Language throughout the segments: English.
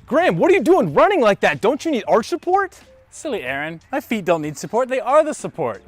Graham, what are you doing running like that? Don't you need arch support? Silly Aaron, my feet don't need support, they are the support.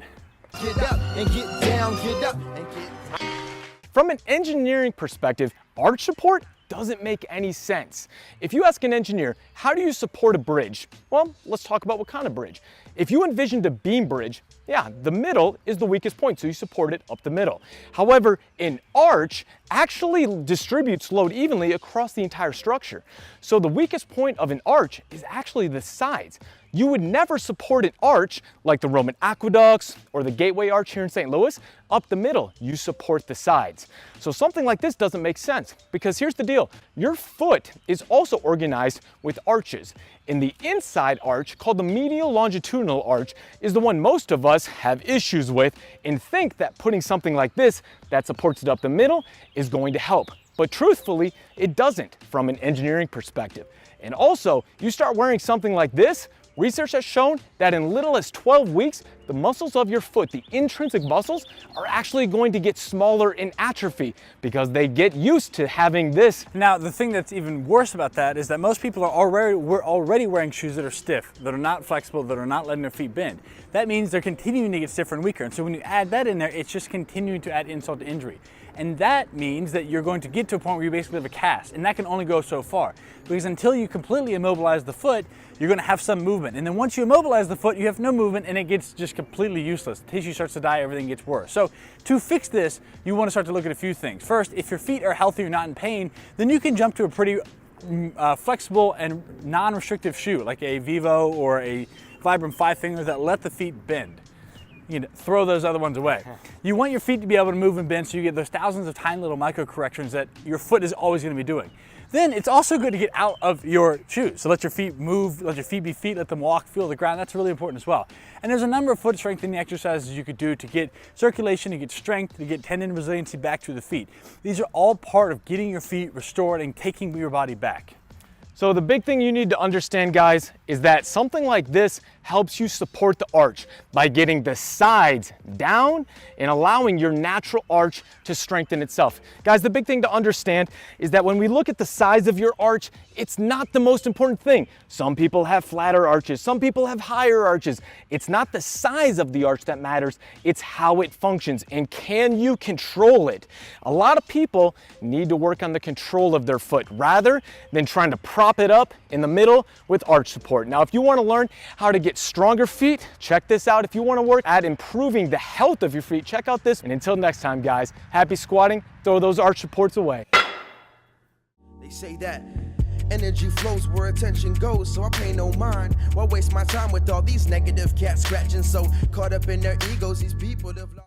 Get up and get down, get up and get down. From an engineering perspective, arch support doesn't make any sense. If you ask an engineer, how do you support a bridge? Well, let's talk about what kind of bridge. If you envisioned a beam bridge, yeah, the middle is the weakest point, so you support it up the middle. However, an arch actually distributes load evenly across the entire structure. So the weakest point of an arch is actually the sides. You would never support an arch like the Roman aqueducts or the Gateway Arch here in St. Louis up the middle. You support the sides. So something like this doesn't make sense because here's the deal. Your foot is also organized with arches. And the inside arch, called the medial longitudinal arch, is the one most of us have issues with and think that putting something like this that supports it up the middle is going to help. But truthfully, it doesn't from an engineering perspective. And also, you start wearing something like this, research has shown that in little as 12 weeks, the muscles of your foot, the intrinsic muscles, are actually going to get smaller and atrophy because they get used to having this. Now, the thing that's even worse about that is that most people are already wearing shoes that are stiff, that are not flexible, that are not letting their feet bend. That means they're continuing to get stiffer and weaker. And so when you add that in there, it's just continuing to add insult to injury. And that means that you're going to get to a point where you basically have a cast, and that can only go so far. Because until you completely immobilize the foot, you're going to have some movement. And then once you immobilize the foot, you have no movement and it gets just completely useless. The tissue starts to die, everything gets worse. So to fix this, you want to start to look at a few things. First, if your feet are healthy, you're not in pain, then you can jump to a pretty flexible and non-restrictive shoe, like a Vivo or a Vibram 5-finger that let the feet bend. You know, throw those other ones away. You want your feet to be able to move and bend so you get those thousands of tiny little micro corrections that your foot is always going to be doing. Then it's also good to get out of your shoes. So let your feet move, let your feet be feet, let them walk, feel the ground. That's really important as well. And there's a number of foot strengthening exercises you could do to get circulation, to get strength, to get tendon resiliency back to the feet. These are all part of getting your feet restored and taking your body back. So the big thing you need to understand, guys, is that something like this helps you support the arch by getting the sides down and allowing your natural arch to strengthen itself. Guys, the big thing to understand is that when we look at the size of your arch, it's not the most important thing. Some people have flatter arches, some people have higher arches. It's not the size of the arch that matters, it's how it functions and can you control it. A lot of people need to work on the control of their foot rather than trying to prop it up in the middle with arch support. Now, if you want to learn how to get stronger feet, check this out. If you want to work at improving the health of your feet, check out this. And until next time, guys, happy squatting. Throw those arch supports away. They say that energy flows where attention goes, so I pay no mind. Why waste my time with all these negative cats scratching? So caught up in their egos, these people have lost.